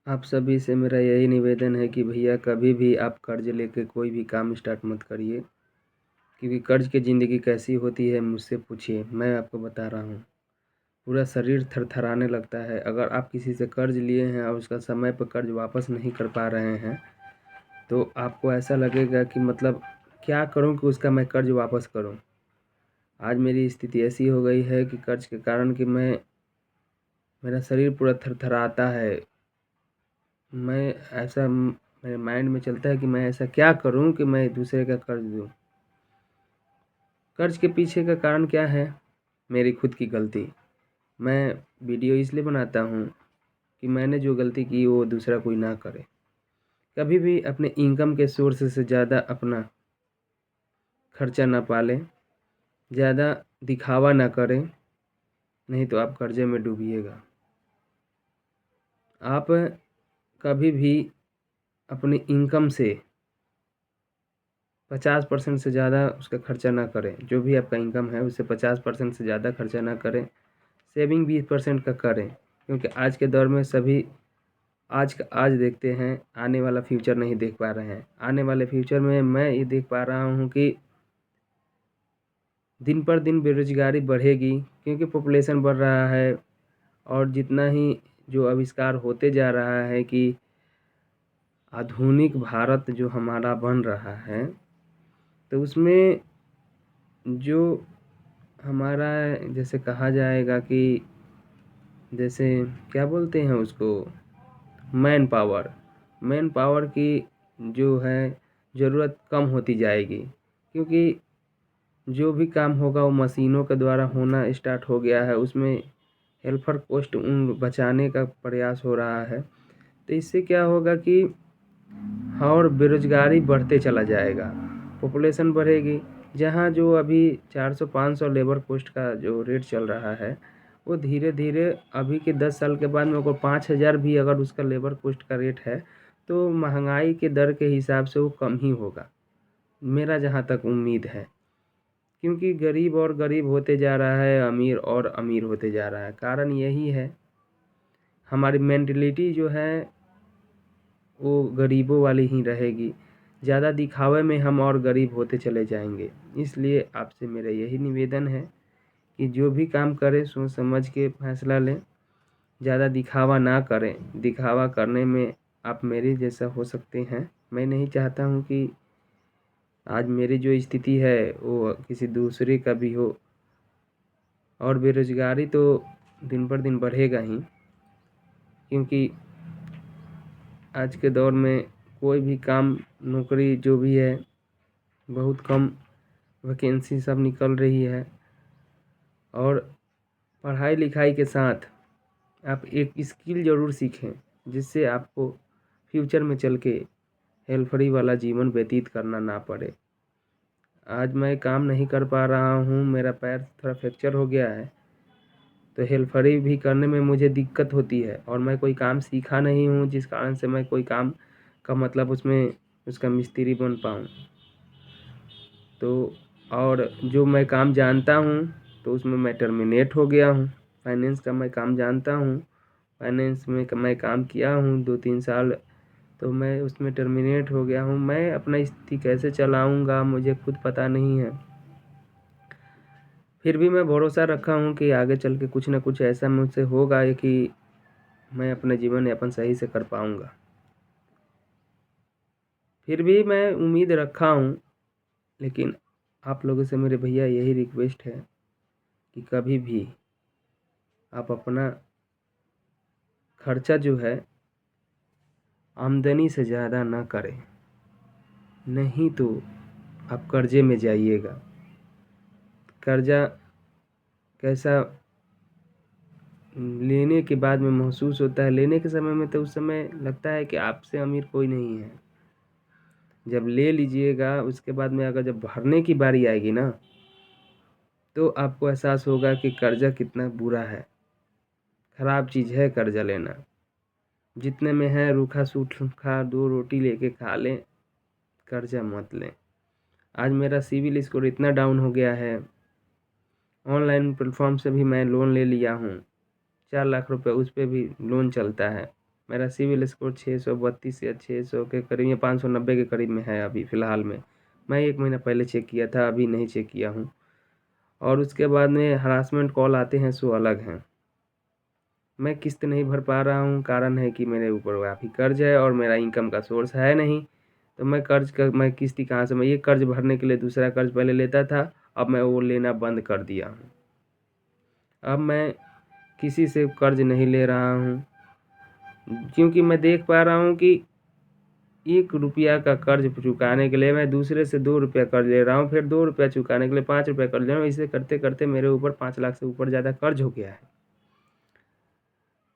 आप सभी से मेरा यही निवेदन है कि भैया कभी भी आप कर्ज लेके कोई भी काम स्टार्ट मत करिए, क्योंकि कर्ज की ज़िंदगी कैसी होती है मुझसे पूछिए, मैं आपको बता रहा हूँ। पूरा शरीर थरथराने लगता है। अगर आप किसी से कर्ज लिए हैं और उसका समय पर कर्ज वापस नहीं कर पा रहे हैं, तो आपको ऐसा लगेगा कि मतलब क्या करूँ कि उसका मैं कर्ज वापस करूँ। आज मेरी स्थिति ऐसी हो गई है कि कर्ज के कारण कि मेरा शरीर पूरा थरथराता है। मैं ऐसा मेरे माइंड में चलता है कि मैं ऐसा क्या करूं कि मैं दूसरे का कर्ज दूं। कर्ज के पीछे का कारण क्या है? मेरी खुद की गलती। मैं वीडियो इसलिए बनाता हूं कि मैंने जो गलती की वो दूसरा कोई ना करे। कभी भी अपने इनकम के सोर्स से ज़्यादा अपना खर्चा ना पालें, ज़्यादा दिखावा ना करें, नहीं तो आप कर्जे में डूबिएगा। आप कभी भी अपनी इनकम से 50% से ज़्यादा उसका खर्चा ना करें। जो भी आपका इनकम है उससे 50% से ज़्यादा खर्चा ना करें। सेविंग 20% का करें, क्योंकि आज के दौर में सभी आज का आज देखते हैं, आने वाला फ्यूचर नहीं देख पा रहे हैं। आने वाले फ्यूचर में मैं ये देख पा रहा हूँ कि दिन पर दिन बेरोज़गारी बढ़ेगी, क्योंकि पॉपुलेशन बढ़ रहा है और जितना ही जो आविष्कार होते जा रहा है कि आधुनिक भारत जो हमारा बन रहा है, तो उसमें जो हमारा जैसे कहा जाएगा कि जैसे क्या बोलते हैं उसको, मैन पावर की जो है ज़रूरत कम होती जाएगी, क्योंकि जो भी काम होगा वो मशीनों के द्वारा होना स्टार्ट हो गया है। उसमें हेल्पर कॉस्ट उन बचाने का प्रयास हो रहा है। तो इससे क्या होगा कि और बेरोज़गारी बढ़ते चला जाएगा, पॉपुलेशन बढ़ेगी। जहाँ जो अभी 400-500 लेबर कोस्ट का जो रेट चल रहा है, वो धीरे-धीरे अभी के 10 साल के बाद में को 5000 भी अगर उसका लेबर कोस्ट का रेट है, तो महंगाई के दर के हिसाब से वो कम ही होगा, मेरा जहाँ तक उम्मीद है। क्योंकि गरीब और गरीब होते जा रहा है, अमीर और अमीर होते जा रहा है। कारण यही है, हमारी मेंटालिटी जो है वो गरीबों वाली ही रहेगी। ज़्यादा दिखावे में हम और गरीब होते चले जाएंगे। इसलिए आपसे मेरा यही निवेदन है कि जो भी काम करें सोच समझ के फैसला लें, ज़्यादा दिखावा ना करें। दिखावा करने में आप मेरे जैसा हो सकते हैं। मैं नहीं चाहता हूँ कि आज मेरी जो स्थिति है वो किसी दूसरे का भी हो, और बेरोज़गारी तो दिन पर दिन बढ़ेगा ही, क्योंकि आज के दौर में कोई भी काम नौकरी जो भी है बहुत कम वैकेंसी सब निकल रही है। और पढ़ाई लिखाई के साथ आप एक स्किल ज़रूर सीखें, जिससे आपको फ्यूचर में चल के हेल्परी वाला जीवन व्यतीत करना ना पड़े। आज मैं काम नहीं कर पा रहा हूँ, मेरा पैर थोड़ा फ्रैक्चर हो गया है, तो हेल्परी भी करने में मुझे दिक्कत होती है और मैं कोई काम सीखा नहीं हूँ, जिस कारण से मैं कोई काम का मतलब उसमें उसका मिस्त्री बन पाऊँ। तो और जो मैं काम जानता हूँ तो उसमें मैं टर्मिनेट हो गया हूँ। फाइनेंस का मैं काम जानता हूँ, फाइनेंस में मैं काम किया हूँ 2-3 साल, तो मैं उसमें टर्मिनेट हो गया हूँ। मैं अपना स्थिति कैसे चलाऊँगा मुझे खुद पता नहीं है। फिर भी मैं भरोसा रखा हूँ कि आगे चल के कुछ ना कुछ ऐसा मुझसे होगा कि मैं अपना जीवन यापन सही से कर पाऊँगा। फिर भी मैं उम्मीद रखा हूँ, लेकिन आप लोगों से मेरे भैया यही रिक्वेस्ट है कि कभी भी आप अपना खर्चा जो है आमदनी से ज़्यादा ना करें, नहीं तो आप कर्जे में जाइएगा। कर्जा कैसा लेने के बाद में महसूस होता है, लेने के समय में तो उस समय लगता है कि आपसे अमीर कोई नहीं है। जब ले लीजिएगा उसके बाद में अगर जब भरने की बारी आएगी ना, तो आपको एहसास होगा कि कर्जा कितना बुरा है, ख़राब चीज़ है कर्जा लेना। जितने में है रूखा सूखा 2 रोटी लेके खा लें, कर्जा मत लें। आज मेरा सिविल स्कोर इतना डाउन हो गया है, ऑनलाइन प्लेटफॉर्म से भी मैं लोन ले लिया हूँ, 4 लाख रुपए उस पे भी लोन चलता है। मेरा सिविल स्कोर 632 या 600 के करीब या 590 के करीब में है अभी फ़िलहाल में। मैं 1 महीना पहले चेक किया था, अभी नहीं चेक किया हूँ। और उसके बाद में हरासमेंट कॉल आते हैं सो अलग हैं। मैं किस्त नहीं भर पा रहा हूँ, कारण है कि मेरे ऊपर काफ़ी कर्ज़ है और मेरा इनकम का सोर्स है नहीं। तो मैं किस्ती कहाँ से, मैं ये कर्ज़ भरने के लिए दूसरा कर्ज़ पहले लेता था, अब मैं वो लेना बंद कर दिया हूँ। अब मैं किसी से कर्ज़ नहीं ले रहा हूँ, क्योंकि मैं देख पा रहा हूँ कि 1 रुपया का कर्ज़ चुकाने के लिए मैं दूसरे से 2 रुपया कर्ज़ ले रहा हूँ, फिर 2 रुपया चुकाने के लिए 5 रुपया कर्ज़ ले रहा हूँ। इसे करते-करते मेरे ऊपर 5 लाख से ऊपर ज़्यादा कर्ज़ हो गया है।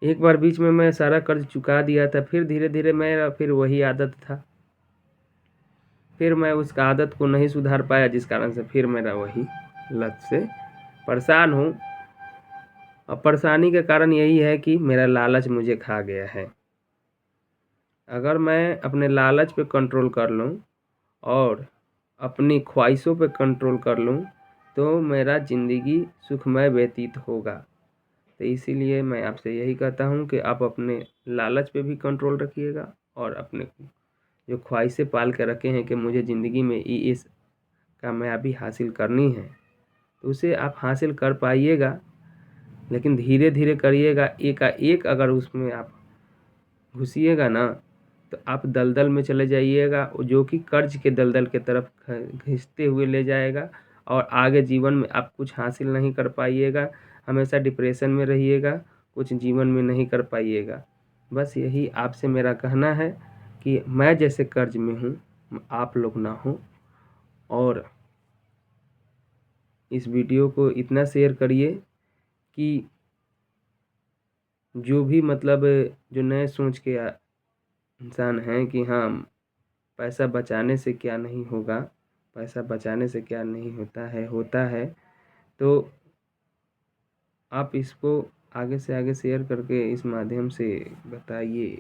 एक बार बीच में मैं सारा कर्ज़ चुका दिया था, फिर धीरे-धीरे मेरा फिर वही आदत था। फिर मैं उस आदत को नहीं सुधार पाया, जिस कारण से फिर मेरा वही लत से परेशान हूँ। और परेशानी का कारण यही है कि मेरा लालच मुझे खा गया है। अगर मैं अपने लालच पे कंट्रोल कर लूँ और अपनी ख्वाहिशों पे कंट्रोल कर लूँ, तो मेरा ज़िंदगी सुखमय व्यतीत होगा। तो इसीलिए मैं आपसे यही कहता हूँ कि आप अपने लालच पे भी कंट्रोल रखिएगा और अपने जो ख्वाहिशें पाल के रखे हैं कि मुझे ज़िंदगी में इस कामयाबी हासिल करनी है, तो उसे आप हासिल कर पाइएगा, लेकिन धीरे-धीरे करिएगा। एकाएक अगर उसमें आप घुसिएगा ना, तो आप दलदल में चले जाइएगा, जो कि कर्ज़ के दलदल के तरफ घिसते हुए ले जाएगा और आगे जीवन में आप कुछ हासिल नहीं कर पाइएगा। हमेशा डिप्रेशन में रहिएगा, कुछ जीवन में नहीं कर पाइएगा। बस यही आपसे मेरा कहना है कि मैं जैसे कर्ज़ में हूँ, आप लोग ना हों। और इस वीडियो को इतना शेयर करिए कि जो भी मतलब जो नए सोच के इंसान हैं कि हाँ, पैसा बचाने से क्या नहीं होगा, पैसा बचाने से क्या नहीं होता है, तो आप इसको आगे से आगे शेयर करके इस माध्यम से बताइए।